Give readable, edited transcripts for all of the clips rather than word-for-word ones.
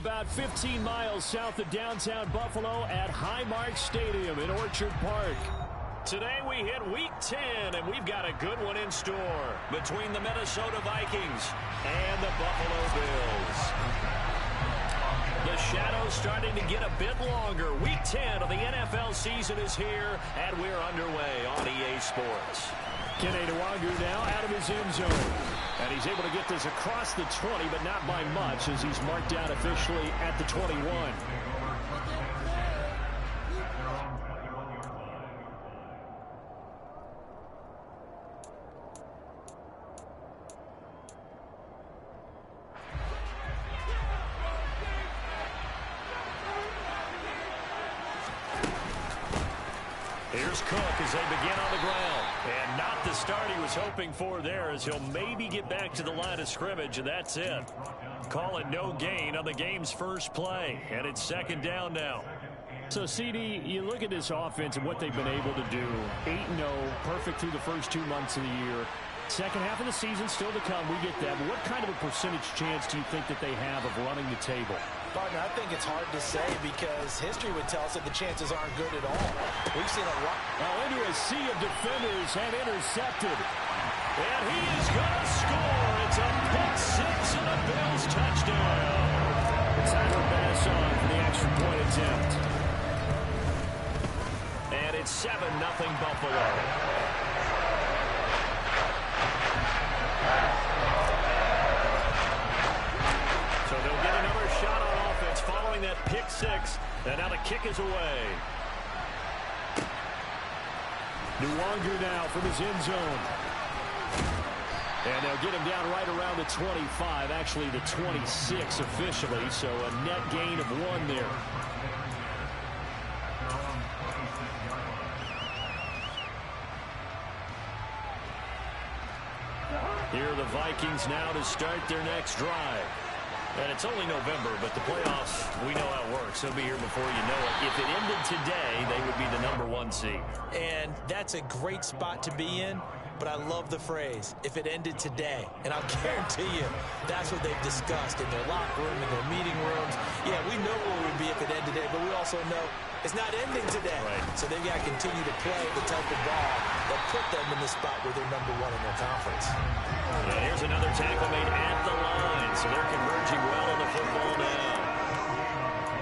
about 15 miles south of downtown Buffalo at Highmark Stadium in Orchard Park. Today we hit Week 10, and we've got a good one in store between the Minnesota Vikings and the Buffalo Bills. The shadow's starting to get a bit longer. Week 10 of the NFL season is here, and we're underway on EA Sports. Kene Nwangwu now out of his end zone. And he's able to get this across the 20, but not by much, as he's marked down officially at the 21. Here's Cook as they begin on the ground. And not the start he was hoping for there, as he'll maybe get back to the line of scrimmage, and that's it. Call it no gain on the game's first play, and it's second down now. So, CD, you look at this offense and what they've been able to do. 8-0, perfect through the first 2 months of the year. Second half of the season still to come, we get that. But what kind of a percentage chance do you think that they have of running the table? Partner, I think it's hard to say because history would tell us that the chances aren't good at all. We've seen a lot. Now into a sea of defenders and intercepted. And he is going to score. It's a pick six and a Bills touchdown. It's Tyler Bass on for the extra point attempt. And it's 7-0 Buffalo. So they'll get another shot on offense following that pick six. And now the kick is away. Nwangwu now from his end zone. And they'll get him down right around the 25, actually the 26 officially. So a net gain of 1 there. Here are the Vikings now to start their next drive. And it's only November, but the playoffs, we know how it works. They'll be here before you know it. If it ended today, they would be the #1 seed. And that's a great spot to be in, but I love the phrase, if it ended today. And I'll guarantee you, that's what they've discussed in their locker room, in their meeting rooms. Yeah, we know where we'd be if it ended today, but we also know it's not ending today. Right. So they've got to continue to play the type of ball that put them in the spot where they're #1 in their conference. And here's another tackle made at the line, so they're converging well on the football now.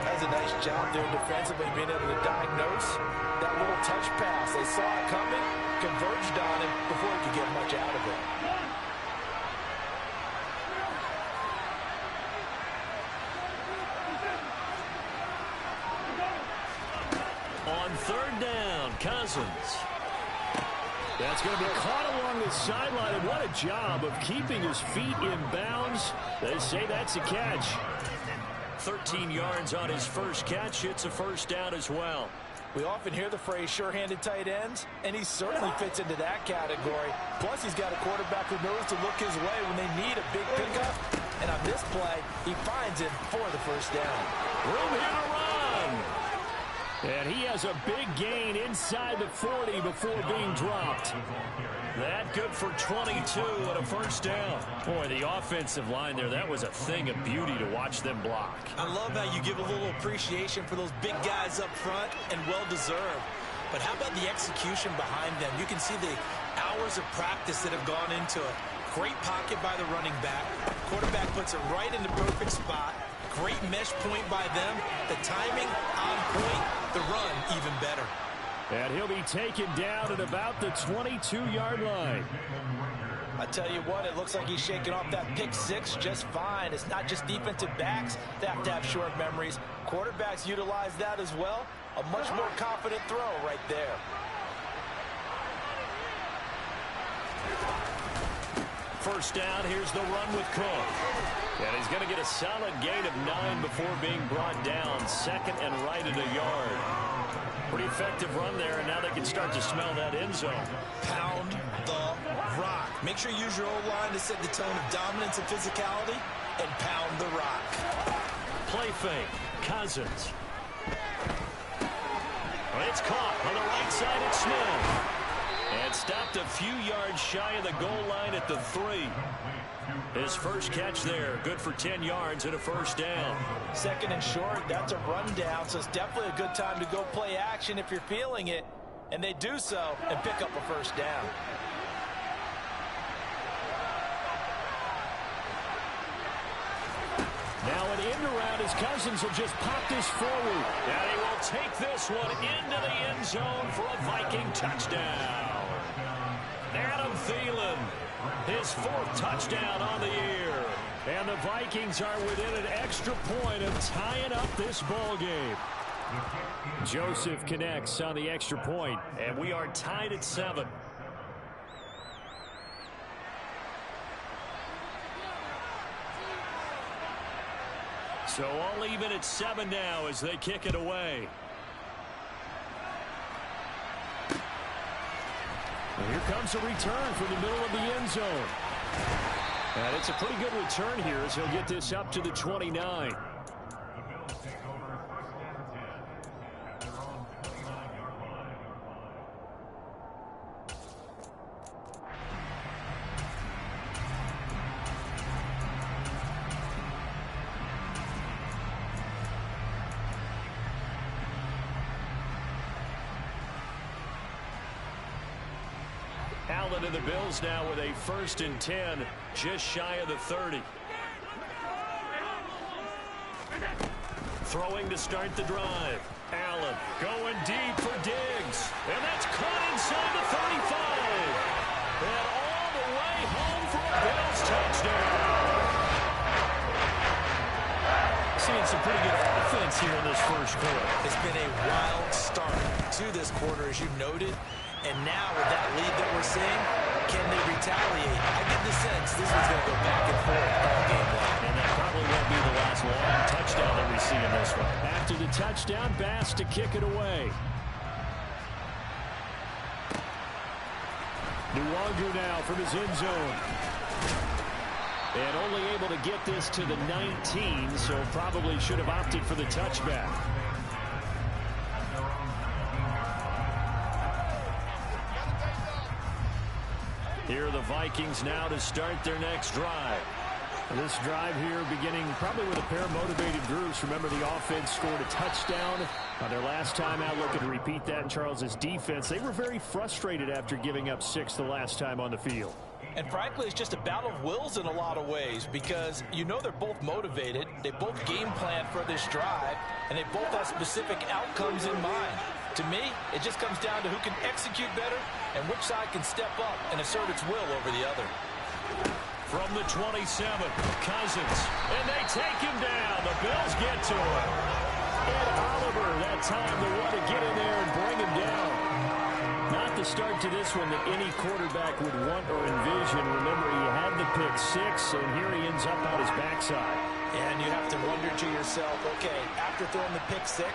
That's a nice job there defensively, being able to diagnose that little touch pass. They saw it coming, converged on it before he could get much out of it. On third down, Cousins. That's going to be caught along the sideline, and what a job of keeping his feet in bounds. They say that's a catch. 13 yards on his first catch. It's a first down as well. We often hear the phrase sure-handed tight ends, and he certainly fits into that category. Plus, he's got a quarterback who knows to look his way when they need a big pickup. And on this play, he finds him for the first down. Room here to run. And he has a big gain inside the 40 before being dropped. That good for 22 and a first down. Boy, the offensive line there, that was a thing of beauty to watch them block. I love how you give a little appreciation for those big guys up front, and well-deserved. But how about the execution behind them? You can see the hours of practice that have gone into it. Great pocket by the running back. Quarterback puts it right in the perfect spot. Great mesh point by them. The timing on point. The run even better. And he'll be taken down at about the 22-yard line. I tell you what, it looks like he's shaking off that pick six just fine. It's not just defensive backs that have to have short memories. Quarterbacks utilize that as well. A much more confident throw right there. First down, here's the run with Cook. And he's going to get a solid gain of 9 before being brought down. Second and right at a yard. Pretty effective run there, and now they can start to smell that end zone. Pound the rock. Make sure you use your O-line to set the tone of dominance and physicality, and pound the rock. Play fake. Cousins. It's caught on the right side. It's Smith. And stopped a few yards shy of the goal line at the 3. His first catch there, good for 10 yards and a first down. Second and short, that's a rundown, so it's definitely a good time to go play action if you're feeling it. And they do so and pick up a first down. Now an end around as Cousins will just pop this forward. And he will take this one into the end zone for a Viking touchdown. Adam Thielen, his 4th touchdown on the year. And the Vikings are within an extra point of tying up this ball game. Joseph connects on the extra point, and we are tied at 7. So all even at 7 now as they kick it away. And here comes a return from the middle of the end zone. And it's a pretty good return here as he'll get this up to the 29. Allen and the Bills now with a 1st and 10, just shy of the 30. Throwing to start the drive. Allen going deep for Diggs. And that's caught inside the 35. And all the way home for a Bills touchdown. Seeing some pretty good offense here in this first quarter. It's been a wild start to this quarter, as you noted. And now with that lead that we're seeing, can they retaliate? I get the sense this one's going to go back and forth all game long. And that probably won't be the last long touchdown that we see in this one. After the touchdown, Bass to kick it away. Nwogu now from his end zone. And only able to get this to the 19, so probably should have opted for the touchback. Here are the Vikings now to start their next drive. This drive here beginning probably with a pair of motivated groups. Remember, the offense scored a touchdown on their last time out. Looking to repeat that in Charles's defense. They were very frustrated after giving up 6 the last time on the field. And frankly, it's just a battle of wills in a lot of ways because you know they're both motivated. They both game plan for this drive, and they both have specific outcomes in mind. To me, it just comes down to who can execute better and which side can step up and assert its will over the other. From the 27, Cousins, and they take him down. The Bills get to him. And Oliver, that time the one to get in there and bring him down. Not the start to this one that any quarterback would want or envision. Remember, he had the pick 6, and here he ends up on his backside. And you have to wonder to yourself, okay, after throwing the pick 6,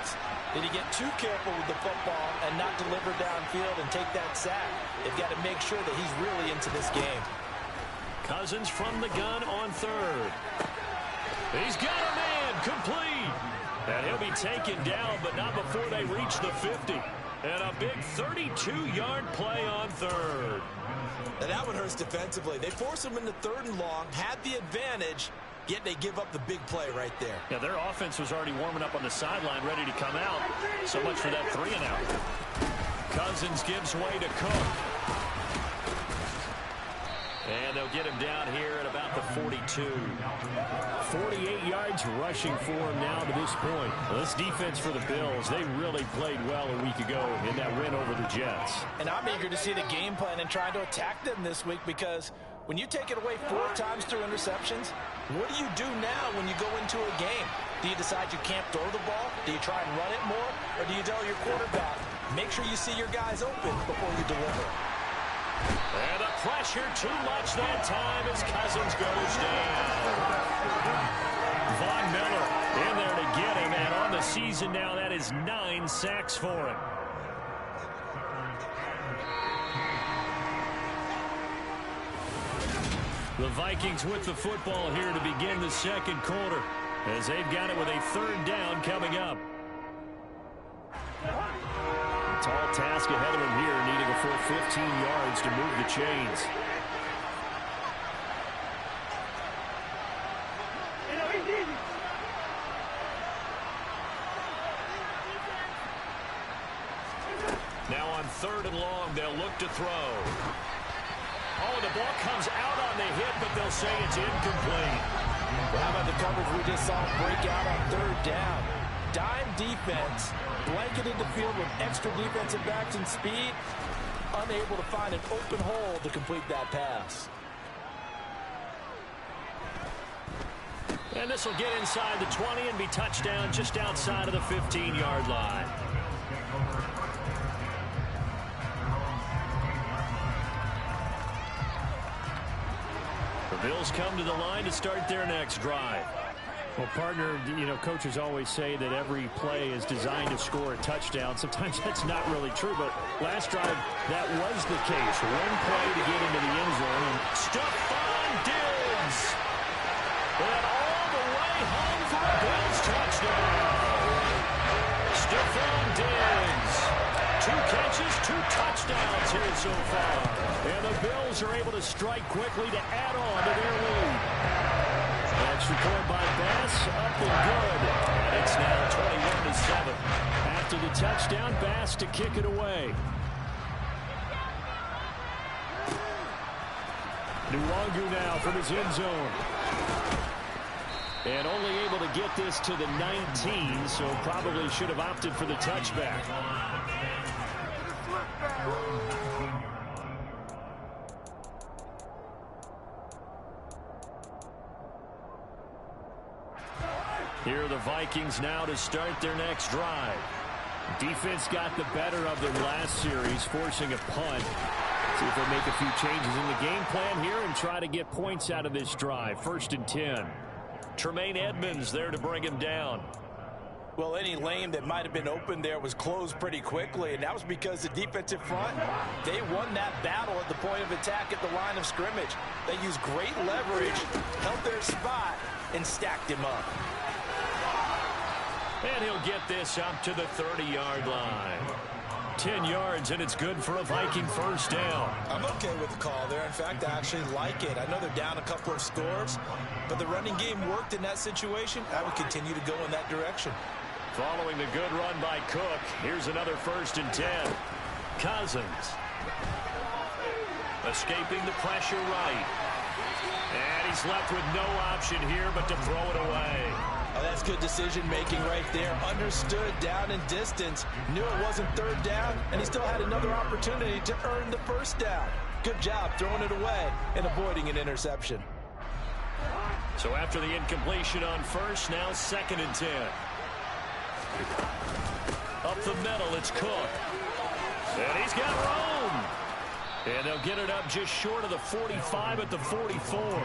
did he get too careful with the football and not deliver downfield and take that sack? They've got to make sure that he's really into this game. Cousins from the gun on 3rd. He's got a man complete. And he'll be taken down, but not before they reach the 50. And a big 32-yard play on 3rd. And that one hurts defensively. They force him into 3rd and long, had the advantage, yet they give up the big play right there. Yeah, their offense was already warming up on the sideline, ready to come out. So much for that 3 and out. Cousins gives way to Cook. And they'll get him down here at about the 42. 48 yards rushing for him now to this point. Well, this defense for the Bills, they really played well a week ago in that win over the Jets. And I'm eager to see the game plan and trying to attack them this week because when you take it away 4 times through interceptions, what do you do now when you go into a game? Do you decide you can't throw the ball? Do you try and run it more? Or do you tell your quarterback, make sure you see your guys open before you deliver? And the pressure too much that time as Cousins goes down. Von Miller in there to get him, and on the season now, that is 9 sacks for him. The Vikings with the football here to begin the second quarter as they've got it with a 3rd down coming up. Tall task ahead of him here, needing a full 15 yards to move the chains. Now on 3rd and long, they'll look to throw. Oh, the ball comes out on the hit, but they'll say it's incomplete. Well, how about the coverage we just saw break out on 3rd down? Dime defense, blanketed the field with extra defensive backs and speed, unable to find an open hole to complete that pass. And this will get inside the 20 and be touchdown just outside of the 15-yard line. The Bills come to the line to start their next drive. Well, partner, you know, coaches always say that every play is designed to score a touchdown. Sometimes that's not really true, but last drive, that was the case. One play to get into the end zone. And Stephon Diggs went all the way home for a Bills touchdown. Stephon Diggs, 2 catches, 2 touchdowns here so far. And the Bills are able to strike quickly to add on to their lead. Extra point by Bass, up and good. And it's now 21-7. After the touchdown, Bass to kick it away. Nwangu now from his end zone. And only able to get this to the 19, so probably should have opted for the touchback. Here are the Vikings now to start their next drive. Defense got the better of them last series, forcing a punt. See if they make a few changes in the game plan here and try to get points out of this drive. 1st and 10. Tremaine Edmonds there to bring him down. Well, any lane that might have been open there was closed pretty quickly, and that was because the defensive front, they won that battle at the point of attack at the line of scrimmage. They used great leverage, held their spot, and stacked him up. And he'll get this up to the 30-yard line. 10 yards, and it's good for a Viking first down. I'm okay with the call there. In fact, I actually like it. I know they're down a couple of scores, but the running game worked in that situation. I would continue to go in that direction. Following the good run by Cook, here's another 1st and 10. Cousins. Escaping the pressure right. And he's left with no option here but to throw it away. Oh, that's good decision-making right there. Understood down and distance. Knew it wasn't 3rd down, and he still had another opportunity to earn the 1st down. Good job throwing it away and avoiding an interception. So after the incompletion on 1st, now 2nd and 10. Up the middle, it's Cook. And he's got room. And they'll get it up just short of the 45 at the 44.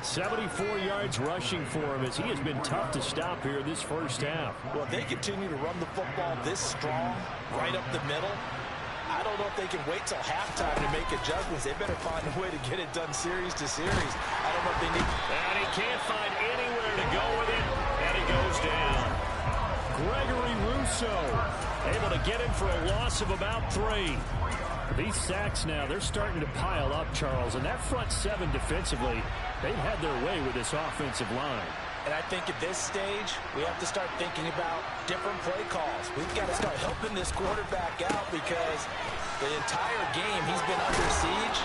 74 yards rushing for him as he has been tough to stop here this first half. Well, they continue to run the football this strong, right up the middle. I don't know if they can wait till halftime to make adjustments. They better find a way to get it done series to series. I don't know if they need... And he can't find anywhere to go with it, and he goes down. Gregory Rousseau able to get him for a loss of about 3. These sacks now, they're starting to pile up, Charles, and that front 7 defensively, they've had their way with this offensive line. And I think at this stage, we have to start thinking about different play calls. We've got to start helping this quarterback out because the entire game he's been under siege.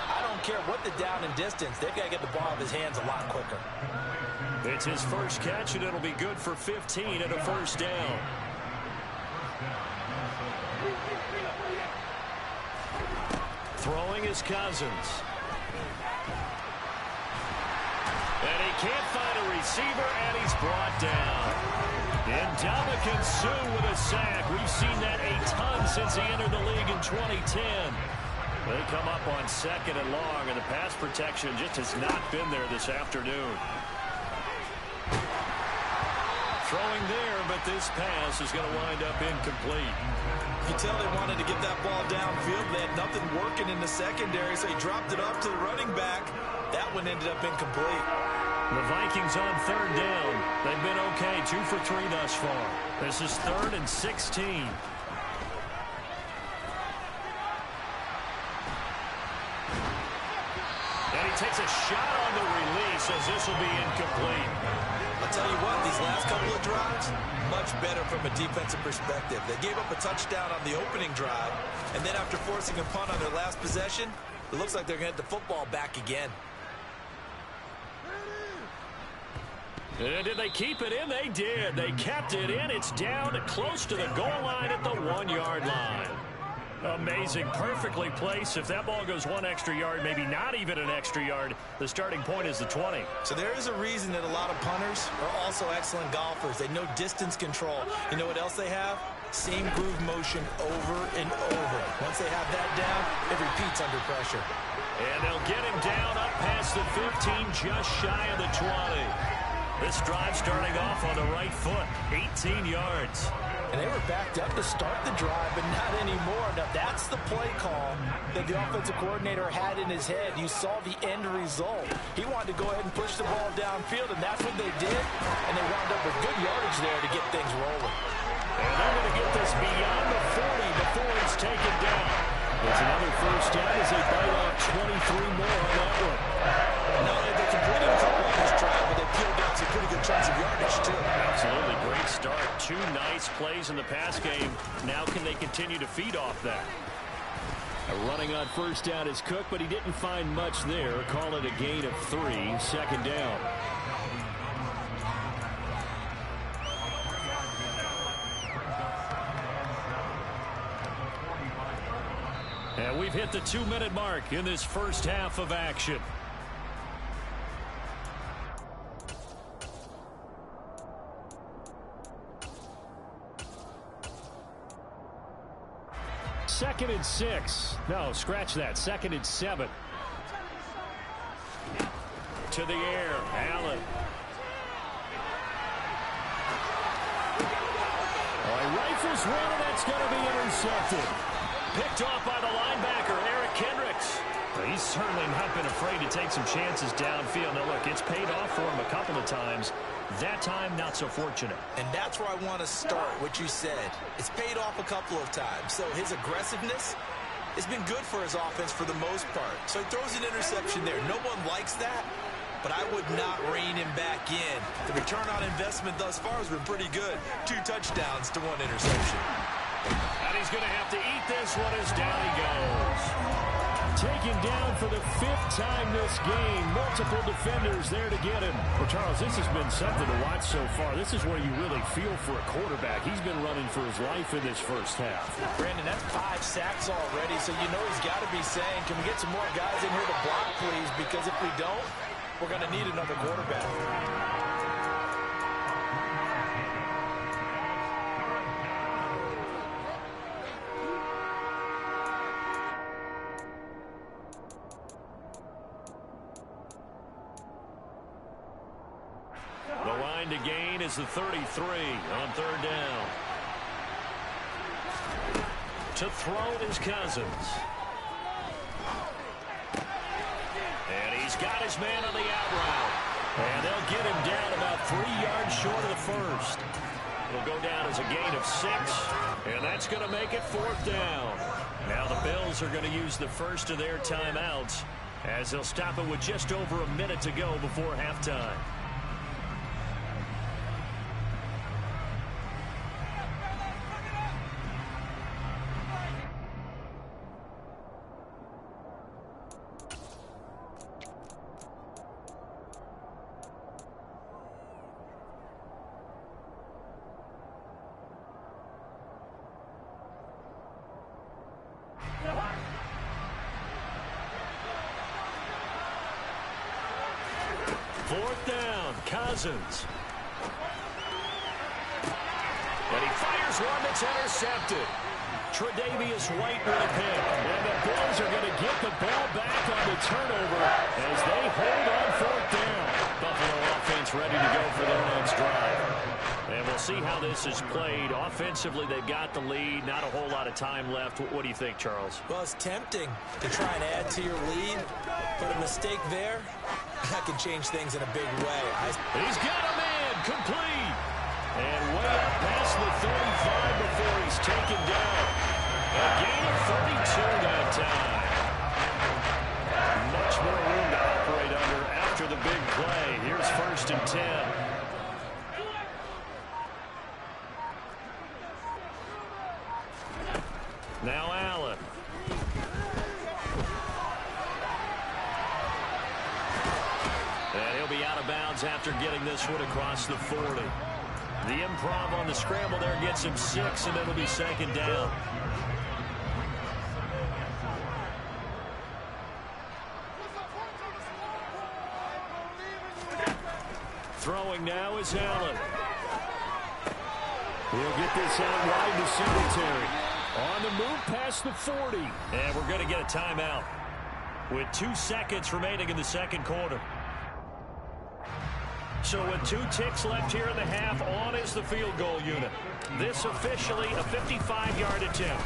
I don't care what the down and distance, they've got to get the ball in his hands a lot quicker. It's his first catch, and it'll be good for 15 and a 1st down. Throwing is Cousins. And he can't find a receiver, and he's brought down. And Ndamukong Suh with a sack. We've seen that a ton since he entered the league in 2010. They come up on 2nd and long, and the pass protection just has not been there this afternoon. Throwing there, but this pass is going to wind up incomplete. You can tell they wanted to get that ball downfield. They had nothing working in the secondary, so he dropped it up to the running back. That one ended up incomplete. The Vikings on 3rd down. They've been okay, 2 for 3 thus far. This is 3rd and 16. takes a shot on the release as this will be incomplete. I'll tell you what, these last couple of drives, much better from a defensive perspective. They gave up a touchdown on the opening drive, and then after forcing a punt on their last possession, it looks like they're going to get the football back again. And did they keep it in? They did. They kept it in. It's down close to the goal line at the 1-yard line. Amazing. Perfectly placed. If that ball goes one extra yard, maybe not even an extra yard, the starting point is the 20. So there is a reason that a lot of punters are also excellent golfers. They know distance control. You know what else they have? Same groove motion over and over. Once they have that down, it repeats under pressure. And they'll get him down up past the 15, just shy of the 20. This drive starting off on the right foot, 18 yards. And they were backed up to start the drive, but not anymore. Now, that's the play call that the offensive coordinator had in his head. You saw the end result. He wanted to go ahead and push the ball downfield, and that's what they did. And they wound up with good yardage there to get things rolling. And they're going to get this beyond the 40 before it's taken down. There's another first down as they bite off 23 more on that one. Not only they completed a couple on this drive, but they peeled out some pretty good chunks of yardage, too. Absolutely great start. Two nice plays in the pass game. Now can they continue to feed off that? Running on first down is Cook, but he didn't find much there. Call it a gain of 3, second down. And we've hit the 2-minute mark in this first half of action. Second and 6. No, scratch that. Second and 7. To the air. Allen. He rifles one, and that's going to be intercepted. Picked off by the linebacker, Eric Kendricks. He's certainly not been afraid to take some chances downfield. Now, look, it's paid off for him a couple of times. That time, not so fortunate. And that's where I want to start, what you said. It's paid off a couple of times. So his aggressiveness has been good for his offense for the most part. So he throws an interception there. No one likes that, but I would not rein him back in. The return on investment thus far has been pretty good. 2 touchdowns to 1 interception. And he's going to have to eat this one as down he goes. Taken down for the 5th time this game. Multiple defenders there to get him. Well, Charles, this has been something to watch so far. This is where you really feel for a quarterback. He's been running for his life in this first half. Brandon, that's 5 sacks already, so you know he's got to be saying, can we get some more guys in here to block, please? Because if we don't, we're going to need another quarterback. To gain is the 33 on third down. To throw is Cousins. And he's got his man on the out route. And they'll get him down about 3 yards short of the first. It'll go down as a gain of 6. And that's going to make it 4th down. Now the Bills are going to use the first of their timeouts as they'll stop it with just over a minute to go before halftime. Fourth down, Cousins. And he fires one that's intercepted. Tre'Davious White with a pick. And the Bills are going to get the ball back on the turnover as they hold on fourth down. Buffalo offense ready to go for their next drive. And we'll see how this is played. Offensively, they've got the lead. Not a whole lot of time left. What do you think, Charles? Well, it's tempting to try and add to your lead, but a mistake there, that can change things in a big way. He's got a man complete. And way up past the 35 before he's taken down. A gain of 32 that time. Much more room to operate big play. Here's 1st and 10. Now Allen. And he'll be out of bounds after getting this one across the 40. The improv on the scramble there gets him 6, and it'll be 2nd down. Throwing now is Allen. He'll get this out wide to Singletary. On the move past the 40. And we're going to get a timeout with 2 seconds remaining in the 2nd quarter. So with 2 ticks left here in the half, on is the field goal unit. This officially a 55-yard attempt.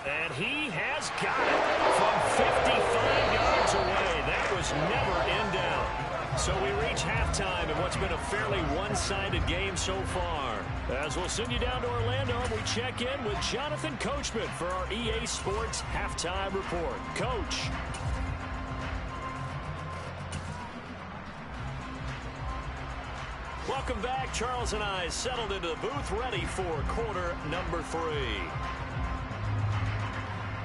And he has got it from 55 yards away. That was never in doubt. So we reach halftime in what's been a fairly one-sided game so far. As we'll send you down to Orlando, we check in with Jonathan Coachman for our EA Sports Halftime Report. Coach. Welcome back. Charles and I settled into the booth, ready for quarter number 3.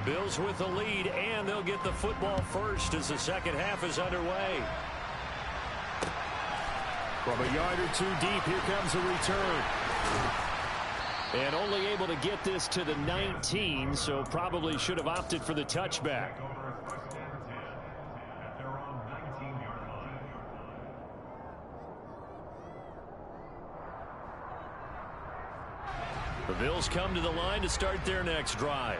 Bills with the lead, and they'll get the football first as the second half is underway. From a yard or 2 deep, here comes a return. And only able to get this to the 19, so probably should have opted for the touchback. The Bills come to the line to start their next drive.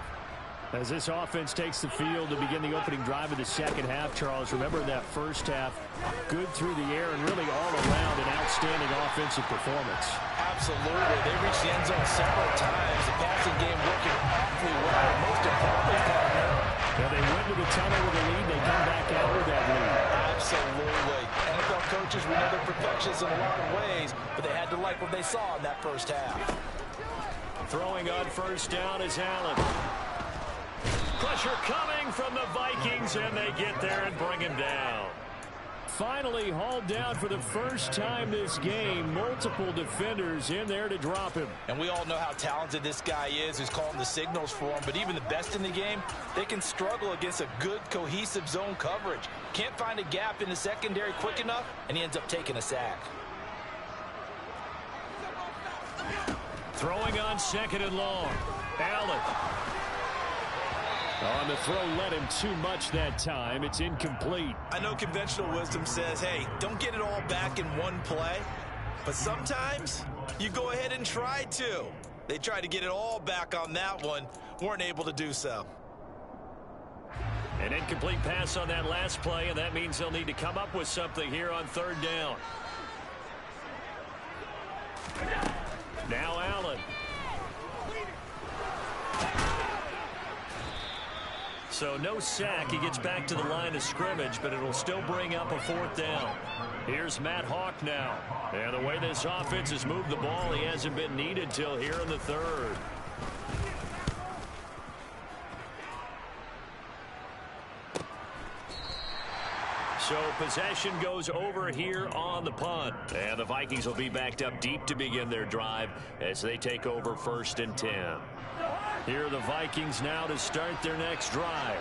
As this offense takes the field to begin the opening drive of the second half, Charles, remember that first half, good through the air and really all around an outstanding offensive performance. Absolutely. They reached the end zone several times. The passing game working awfully well. Most importantly, partner. Now they went to the tunnel with a lead. They come back out with that lead. Absolutely. NFL coaches, we know they're perfectionists in a lot of ways, but they had to like what they saw in that first half. Throwing on 1st down is Allen. Pressure coming from the Vikings, and they get there and bring him down. Finally hauled down for the first time this game. Multiple defenders in there to drop him. And we all know how talented this guy is who's calling the signals for him. But even the best in the game, they can struggle against a good, cohesive zone coverage. Can't find a gap in the secondary quick enough, and he ends up taking a sack. Throwing on 2nd and long. Allen. On the throw, led him too much that time. It's incomplete. I know conventional wisdom says, hey, don't get it all back in one play. But sometimes you go ahead and try to. They tried to get it all back on that one. Weren't able to do so. An incomplete pass on that last play, and that means they'll need to come up with something here on 3rd down. Now Allen. So no sack. He gets back to the line of scrimmage, but it'll still bring up a 4th down. Here's Matt Hawk now. And the way this offense has moved the ball, he hasn't been needed till here in the 3rd. So possession goes over here on the punt. And the Vikings will be backed up deep to begin their drive as they take over 1st and 10. Here are the Vikings now to start their next drive.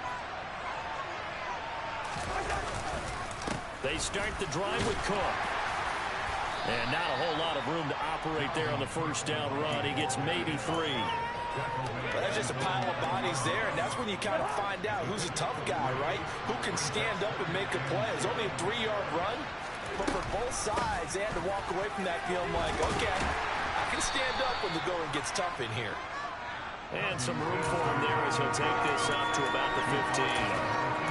They start the drive with Cook. And not a whole lot of room to operate there on the 1st down run. He gets maybe 3. But there's just a pile of bodies there, and that's when you kind of find out who's a tough guy, right? Who can stand up and make a play. It's only a 3-yard run, but for both sides, they had to walk away from that feeling like, okay, I can stand up when the going gets tough in here. And some room for him there as he'll take this up to about the 15.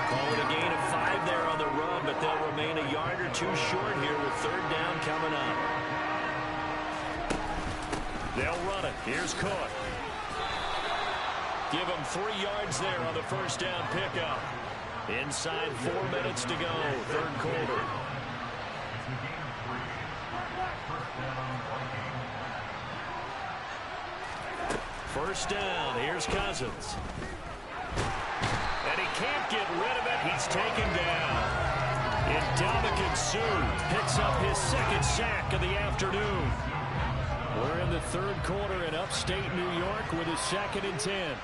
Call it a gain of 5 there on the run, but they'll remain a yard or 2 short here with 3rd down coming up. They'll run it. Here's Cook. Give him 3 yards there on the 1st down pickup. Inside 4 minutes to go, 3rd quarter. First down, here's Cousins. And he can't get rid of it. He's taken down. In Ndamukong Suh picks up his second sack of the afternoon. We're in the third quarter in upstate New York with a 2nd and 10.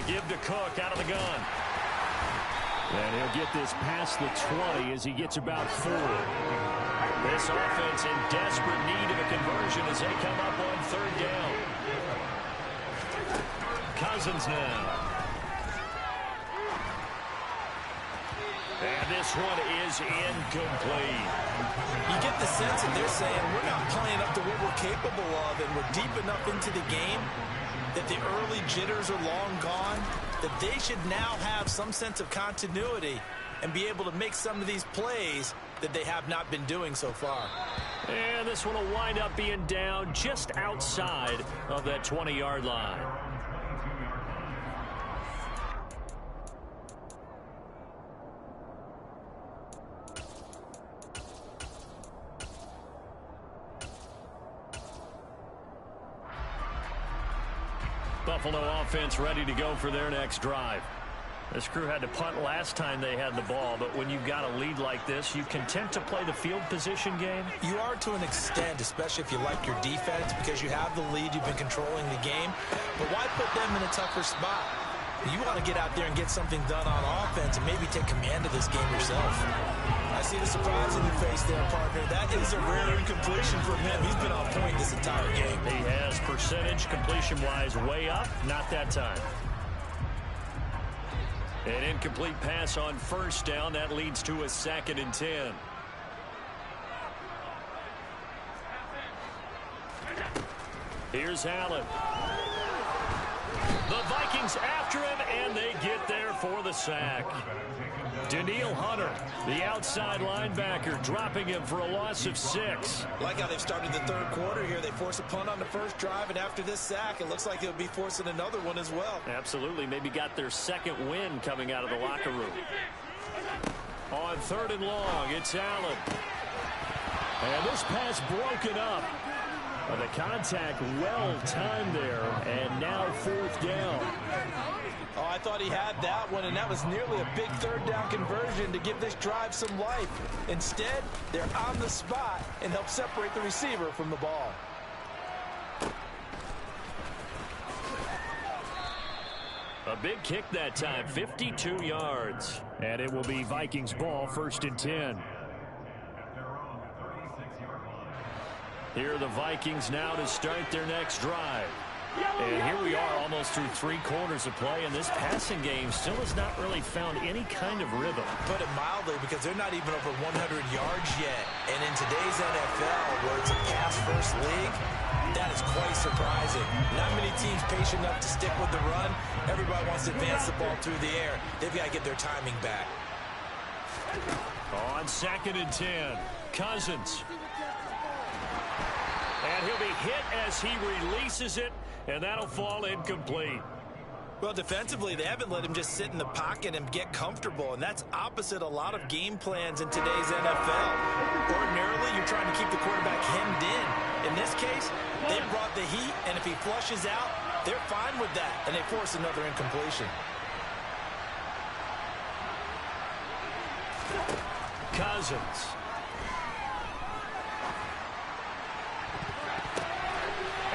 Give to Cook out of the gun. And he'll get this past the 20 as he gets about 4. This offense in desperate need of a conversion as they come up on 3rd down. Cousins now. And this one is incomplete. You get the sense that they're saying we're not playing up to what we're capable of, and we're deep enough into the game that the early jitters are long gone, that they should now have some sense of continuity and be able to make some of these plays that they have not been doing so far. And this one will wind up being down just outside of that 20-yard line. Buffalo offense ready to go for their next drive. This crew had to punt last time they had the ball, but when you've got a lead like this, you content to play the field position game? You are to an extent, especially if you like your defense, because you have the lead, you've been controlling the game. But why put them in a tougher spot? You want to get out there and get something done on offense and maybe take command of this game yourself. I see the surprise in your face there, partner. That is a rare incompletion from him. He's been on point this entire game. He has percentage completion-wise way up. Not that time. An incomplete pass on 1st down. That leads to a 2nd and 10. Here's Allen. The Vikings after him, and they get there for the sack. Danielle Hunter, the outside linebacker, dropping him for a loss of 6. Like how they've started the third quarter here. They force a punt on the first drive, and after this sack, it looks like they'll be forcing another one as well. Absolutely. Maybe got their 2nd win coming out of the locker room. On 3rd and long, it's Allen. And this pass broken up. The contact well timed there, and now 4th down. Oh, I thought he had that one, and that was nearly a big 3rd down conversion to give this drive some life. Instead, they're on the spot and help separate the receiver from the ball. A big kick that time, 52 yards. And it will be Vikings ball, 1st and 10. Here are the Vikings now to start their next drive. And here we are almost through 3 quarters of play, and this passing game still has not really found any kind of rhythm. Put it mildly, because they're not even over 100 yards yet. And in today's NFL, where it's a pass-first league, that is quite surprising. Not many teams patient enough to stick with the run. Everybody wants to advance the ball through the air. They've got to get their timing back. On 2nd and 10, Cousins. And he'll be hit as he releases it, and that'll fall incomplete. Well, defensively, they haven't let him just sit in the pocket and get comfortable, and that's opposite a lot of game plans in today's NFL. Ordinarily, you're trying to keep the quarterback hemmed in. In this case, they brought the heat, and if he flushes out, they're fine with that, and they force another incompletion. Cousins.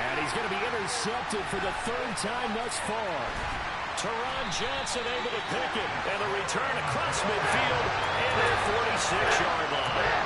And he's going to be intercepted for the 3rd time thus far. Teron Johnson able to pick it, and a return across midfield and their 46-yard line.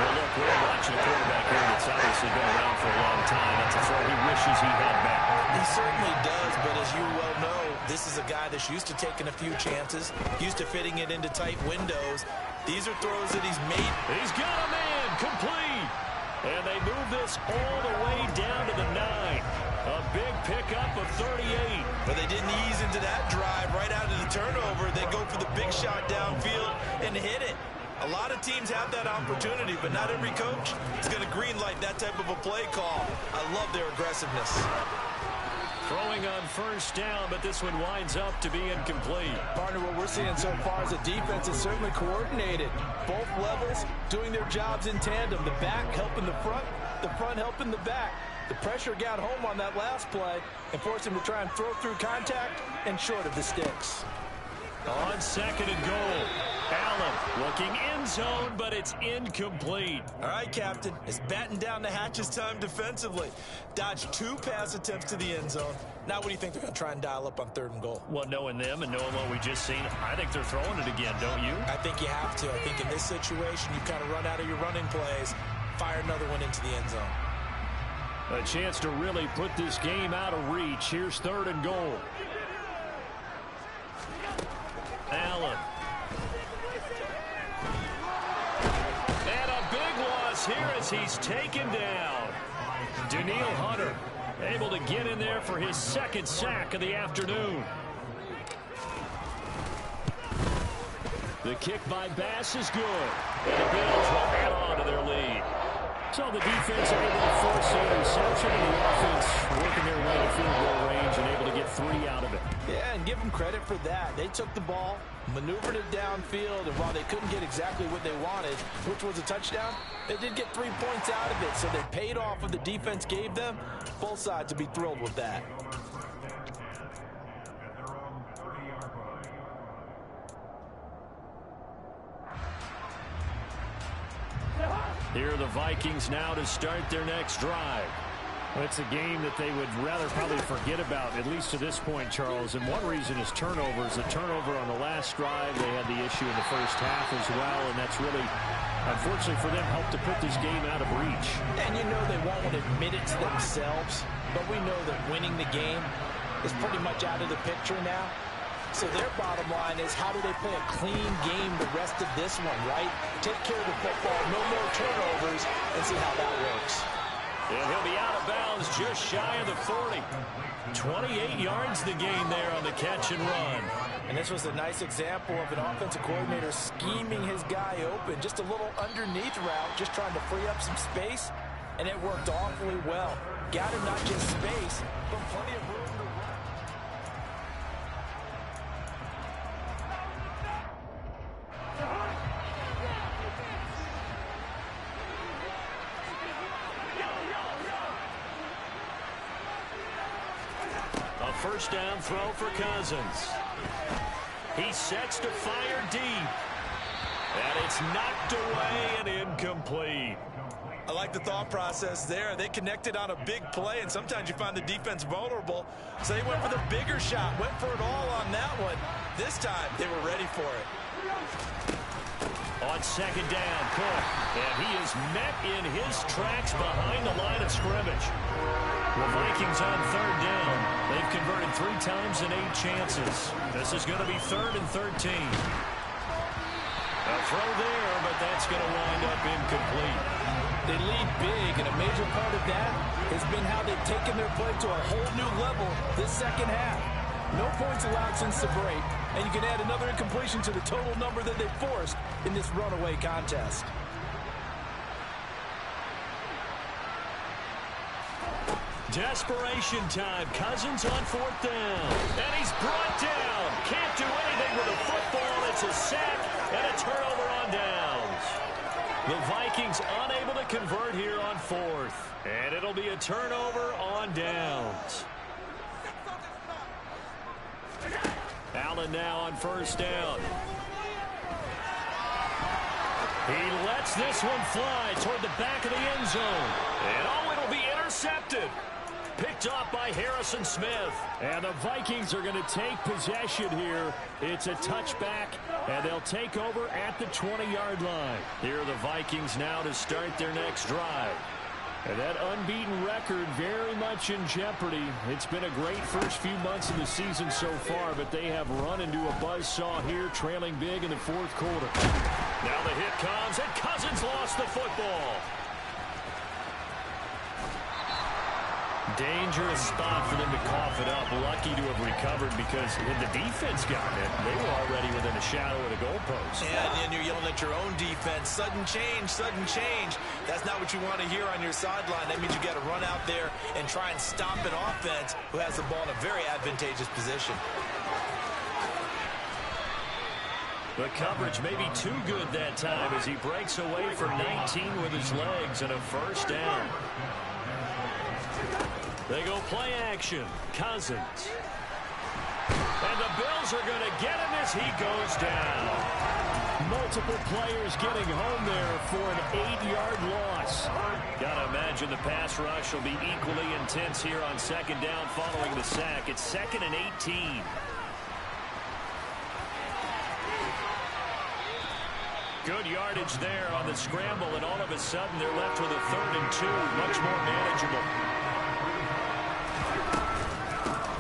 Well, look, we're watching a quarterback here that's obviously been around for a long time. That's a throw he wishes he had back. He certainly does, but as you well know, this is a guy that's used to taking a few chances, used to fitting it into tight windows. These are throws that he's made. He's got a man, complete. And they move this all the way down to the 9. A big pickup of 38. But they didn't ease into that drive right out of the turnover. They go for the big shot downfield and hit it. A lot of teams have that opportunity, but not every coach is going to greenlight that type of a play call. I love their aggressiveness. Throwing on 1st down, but this one winds up to be incomplete. Partner, what we're seeing so far is the defense is certainly coordinated. Both levels doing their jobs in tandem. The back helping the front helping the back. The pressure got home on that last play and forced him to try and throw through contact and short of the sticks. On second and goal. Allen looking end zone, but it's incomplete. All right, Captain. It's batten down the hatches time defensively. Dodged 2 pass attempts to the end zone. Now what do you think they're going to try and dial up on 3rd and goal? Well, knowing them and knowing what we just seen, I think they're throwing it again, don't you? I think you have to. I think in this situation, you kind of run out of your running plays, fire another one into the end zone. A chance to really put this game out of reach. Here's 3rd and goal. Allen. And a big loss here as he's taken down. Danielle Hunter able to get in there for his 2nd sack of the afternoon. The kick by Bass is good. And the Bills will add on to their lead. So the defense able to force an interception, and the offense working their way to field goal range and able to get 3 out of it. Yeah, and give them credit for that. They took the ball, maneuvered it downfield, and while they couldn't get exactly what they wanted, which was a touchdown, they did get 3 points out of it. So they paid off what the defense gave them. Both sides would be thrilled with that. Here are the Vikings now to start their next drive. Well, it's a game that they would rather probably forget about, at least to this point, Charles. And one reason is turnovers. A turnover on the last drive. They had the issue in the first half as well, and that's really, unfortunately for them, helped to put this game out of reach. And you know they won't admit it to themselves, but we know that winning the game is pretty much out of the picture now. So their bottom line is, how do they play a clean game the rest of this one, right? Take care of the football, no more turnovers, and see how that works. And he'll be out of bounds just shy of the 40. 28 yards the gain there on the catch and run. And this was a nice example of an offensive coordinator scheming his guy open. Just a little underneath route, just trying to free up some space, and it worked awfully well. Got him not just space, but plenty of room to run. A first down throw for Cousins. He sets to fire deep. And it's knocked away and incomplete. I like the thought process there. They connected on a big play, and sometimes you find the defense vulnerable. So they went for the bigger shot, went for it all on that one. This time, they were ready for it. On second down, Cook. And he is met in his tracks behind the line of scrimmage. The Vikings on 3rd down. They've converted 3 times in 8 chances. This is going to be 3rd and 13. A throw there, but that's going to wind up incomplete. They lead big, and a major part of that has been how they've taken their play to a whole new level this second half. No points allowed since the break, and you can add another incompletion to the total number that they forced in this runaway contest. Desperation time. Cousins on 4th down. And he's brought down. Can't do anything with the football. It's a sack and a turnover on downs. The Vikings unable to convert here on 4th. And it'll be a turnover on downs. Allen now on 1st down. He lets this one fly toward the back of the end zone. And it'll be intercepted. Picked off by Harrison Smith. And the Vikings are going to take possession here. It's a touchback, and they'll take over at the 20-yard line. Here are the Vikings now to start their next drive. And that unbeaten record very much in jeopardy. It's been a great first few months of the season so far, but they have run into a buzzsaw here, trailing big in the 4th quarter. Now the hit comes, and Cousins lost the football. Dangerous spot for them to cough it up. Lucky to have recovered, because when the defense got it, they were already within a shadow of the goalpost. Yeah, and you're yelling at your own defense. Sudden change, sudden change. That's not what you want to hear on your sideline. That means you got to run out there and try and stop an offense who has the ball in a very advantageous position. The coverage may be too good that time as he breaks away for 19 with his legs and a first down. They go play action. Cousins. And the Bills are going to get him as he goes down. Multiple players getting home there for an 8-yard loss. Got to imagine the pass rush will be equally intense here on second down following the sack. It's 2nd and 18. Good yardage there on the scramble, and all of a sudden they're left with a 3rd and 2. Much more manageable.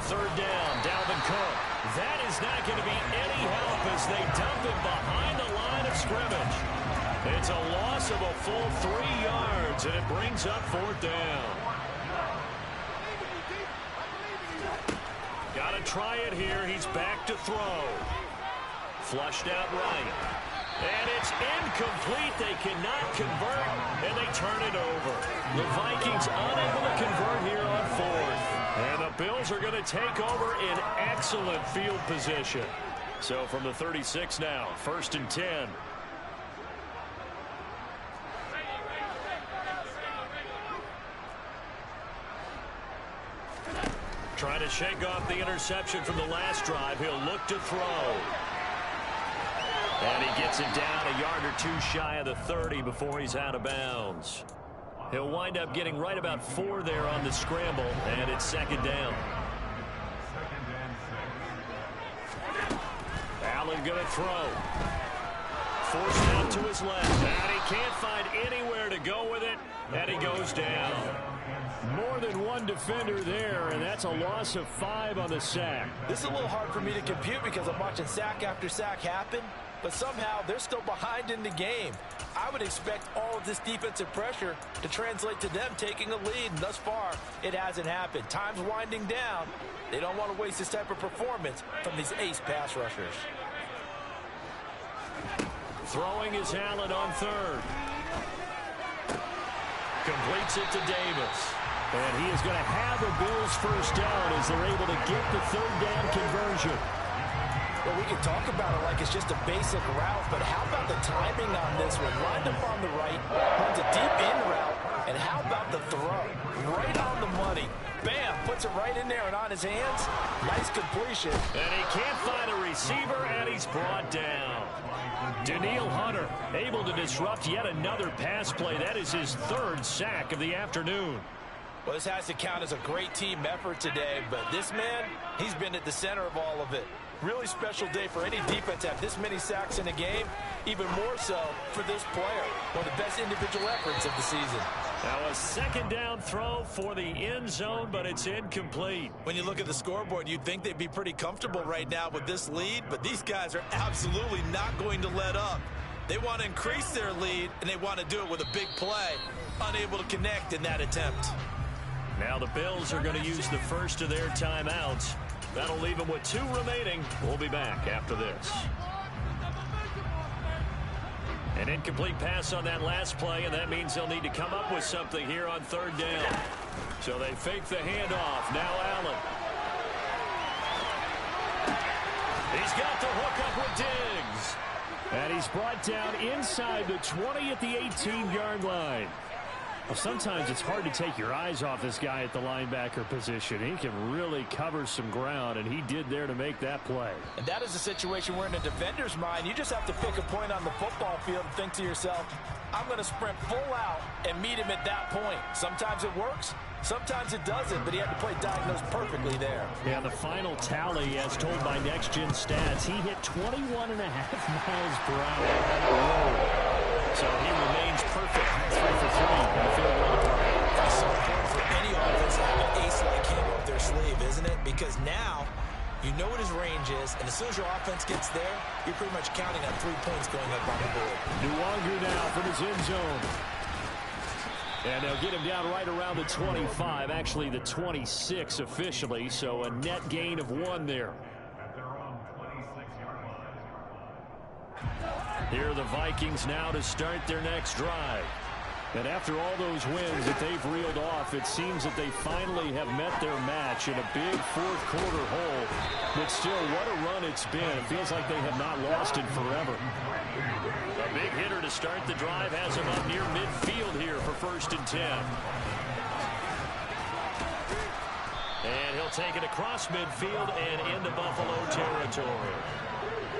3rd down, Dalvin Cook. That is not going to be any help as they dump him behind the line of scrimmage. It's a loss of a full 3 yards, and it brings up 4th down. Got to try it here. He's back to throw. Flushed out right. And it's incomplete. They cannot convert, and they turn it over. The Vikings unable to convert here on 4th. And the Bills are going to take over in excellent field position. So from the 36 now, 1st and 10. Trying to shake off the interception from the last drive. He'll look to throw. And he gets it down a yard or 2 shy of the 30 before he's out of bounds. He'll wind up getting right about 4 there on the scramble, and it's 2nd down. Allen going to throw. Forced out to his left, and he can't find anywhere to go with it, and he goes down. More than one defender there, and that's a loss of 5 on the sack. This is a little hard for me to compute because I'm watching sack after sack happen, but somehow they're still behind in the game. I would expect all of this defensive pressure to translate to them taking a lead, and thus far, it hasn't happened. Time's winding down. They don't want to waste this type of performance from these ace pass rushers. Throwing is Allen on 3rd. Completes it to Davis. And he is going to have the Bills' 1st down as they're able to get the 3rd down conversion. Well, we can talk about it like it's just a basic route, but how about the timing on this one? Lined up on the right, runs a deep in route, and how about the throw? Right on the money. Bam, puts it right in there and on his hands. Nice completion. And he can't find a receiver, and he's brought down. Danielle Hunter able to disrupt yet another pass play. That is his 3rd sack of the afternoon. Well, this has to count as a great team effort today, but this man, he's been at the center of all of it. Really special day for any defense to have this many sacks in a game, even more so for this player. One of the best individual efforts of the season. Now a 2nd down throw for the end zone, but it's incomplete. When you look at the scoreboard, you'd think they'd be pretty comfortable right now with this lead, but these guys are absolutely not going to let up. They want to increase their lead, and they want to do it with a big play. Unable to connect in that attempt. Now the Bills are going to use the first of their timeouts. That'll leave them with 2 remaining. We'll be back after this. An incomplete pass on that last play, and that means they'll need to come up with something here on 3rd down. So they fake the handoff. Now Allen. He's got the hook up with Diggs. And he's brought down inside the 20 at the 18-yard line. Well, sometimes it's hard to take your eyes off this guy at the linebacker position. He can really cover some ground, and he did there to make that play. And that is a situation where in a defender's mind, you just have to pick a point on the football field and think to yourself, I'm going to sprint full out and meet him at that point. Sometimes it works, sometimes it doesn't, but he had to play diagnosed perfectly there. Yeah, the final tally, as told by Next Gen Stats, he hit 21.5 miles per hour. So he remains perfect, 3 for 3 in the field goal department. That's so important for any offense to have an ace like him up their sleeve, isn't it? Because now you know what his range is, and as soon as your offense gets there, you're pretty much counting on 3 points going up on the board. Nwangu now from his end zone. And they'll get him down right around the 25, actually the 26 officially, so a net gain of 1 there. Here are the Vikings now to start their next drive. And after all those wins that they've reeled off, it seems that they finally have met their match in a big 4th quarter hole. But still, what a run it's been. It feels like they have not lost it forever. A big hitter to start the drive has him up near midfield here for 1st and 10. And he'll take it across midfield and into Buffalo territory.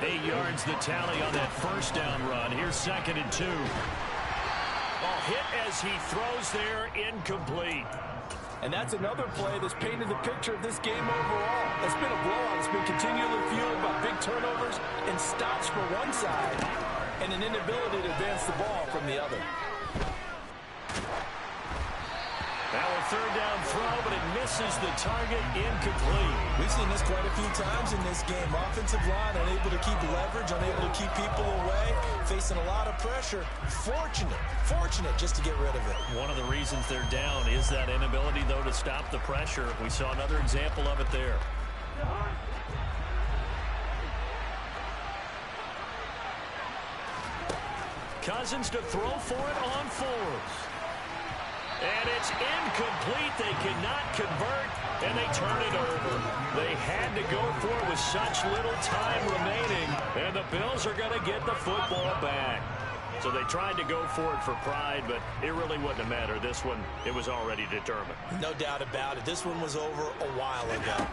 8 yards the tally on that first down run. Here's 2nd and 2. Oh, hit as he throws there, incomplete. And that's another play that's painted the picture of this game overall. It's been a blowout. It's been continually fueled by big turnovers and stops for one side and an inability to advance the ball from the other. Now a 3rd down throw, but it misses the target, incomplete. We've seen this quite a few times in this game. Offensive line unable to keep leverage, unable to keep people away, facing a lot of pressure. Fortunate just to get rid of it. One of the reasons they're down is that inability, though, to stop the pressure. We saw another example of it there. Cousins to throw for it on 4th. And it's incomplete. They cannot convert, and they turn it over. They had to go for it with such little time remaining, and the Bills are going to get the football back. So they tried to go for it for pride, but it really wouldn't have mattered. This one, it was already determined. No doubt about it. This one was over a while ago.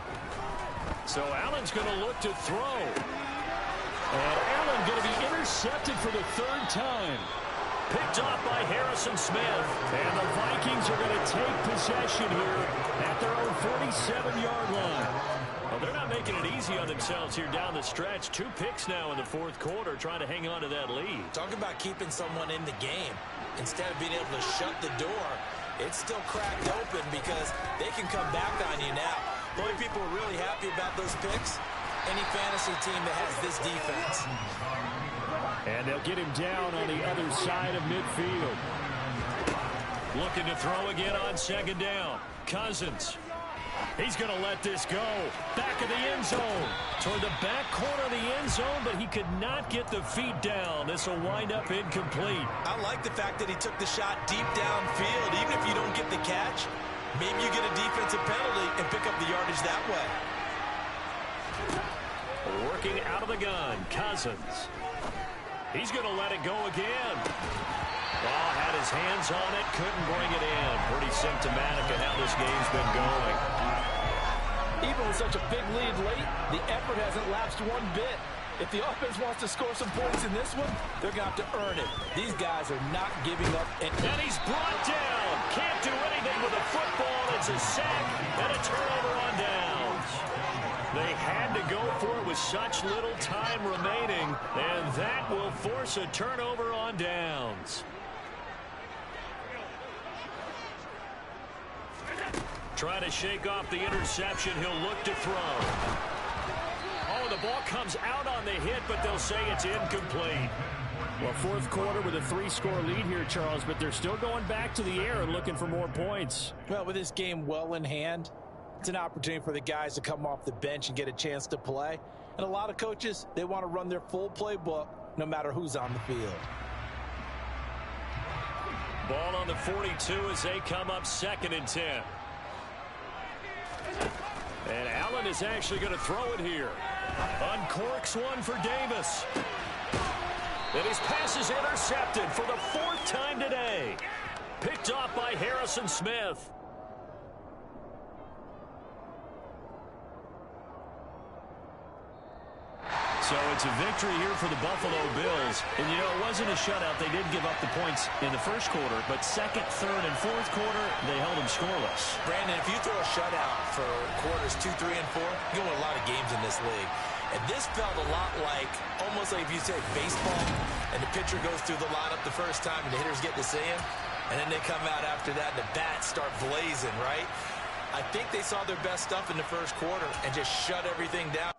So Allen's going to look to throw. And Allen going to be intercepted for the 3rd time. Picked off by Harrison Smith. And the Vikings are going to take possession here at their own 47-yard line. Well, they're not making it easy on themselves here down the stretch. 2 picks now in the 4th quarter, trying to hang on to that lead. Talk about keeping someone in the game. Instead of being able to shut the door, it's still cracked open because they can come back on you now. The only people who are really happy about those picks, any fantasy team that has this defense. And they'll get him down on the other side of midfield. Looking to throw again on 2nd down. Cousins. He's going to let this go. Back of the end zone. Toward the back corner of the end zone, but he could not get the feet down. This will wind up incomplete. I like the fact that he took the shot deep downfield. Even if you don't get the catch, maybe you get a defensive penalty and pick up the yardage that way. Working out of the gun, Cousins. He's going to let it go again. Oh, had his hands on it, couldn't bring it in. Pretty symptomatic of how this game's been going. Even with such a big lead late, the effort hasn't lapsed one bit. If the offense wants to score some points in this one, they're going to have to earn it. These guys are not giving up. And he's brought down. Can't do anything with a football. It's a sack and a turnover on downs. They had to go for it with such little time remaining, and that will force a turnover on downs. Trying to shake off the interception. He'll look to throw. Oh, the ball comes out on the hit, but they'll say it's incomplete. Well, 4th quarter with a 3-score lead here, Charles, but they're still going back to the air and looking for more points. Well, with this game well in hand, it's an opportunity for the guys to come off the bench and get a chance to play. And a lot of coaches, they want to run their full playbook no matter who's on the field. Ball on the 42 as they come up 2nd and 10. And Allen is actually going to throw it here. Uncorks one for Davis. And his pass is intercepted for the 4th time today. Picked off by Harrison Smith. So it's a victory here for the Buffalo Bills. And, you know, it wasn't a shutout. They did give up the points in the 1st quarter. But 2nd, 3rd, and 4th quarter, they held them scoreless. Brandon, if you throw a shutout for quarters 2, 3, and 4, you win a lot of games in this league. And this felt a lot like, almost like if you say baseball, and the pitcher goes through the lineup the first time, and the hitters get to see him, and then they come out after that, and the bats start blazing, right? I think they saw their best stuff in the 1st quarter and just shut everything down.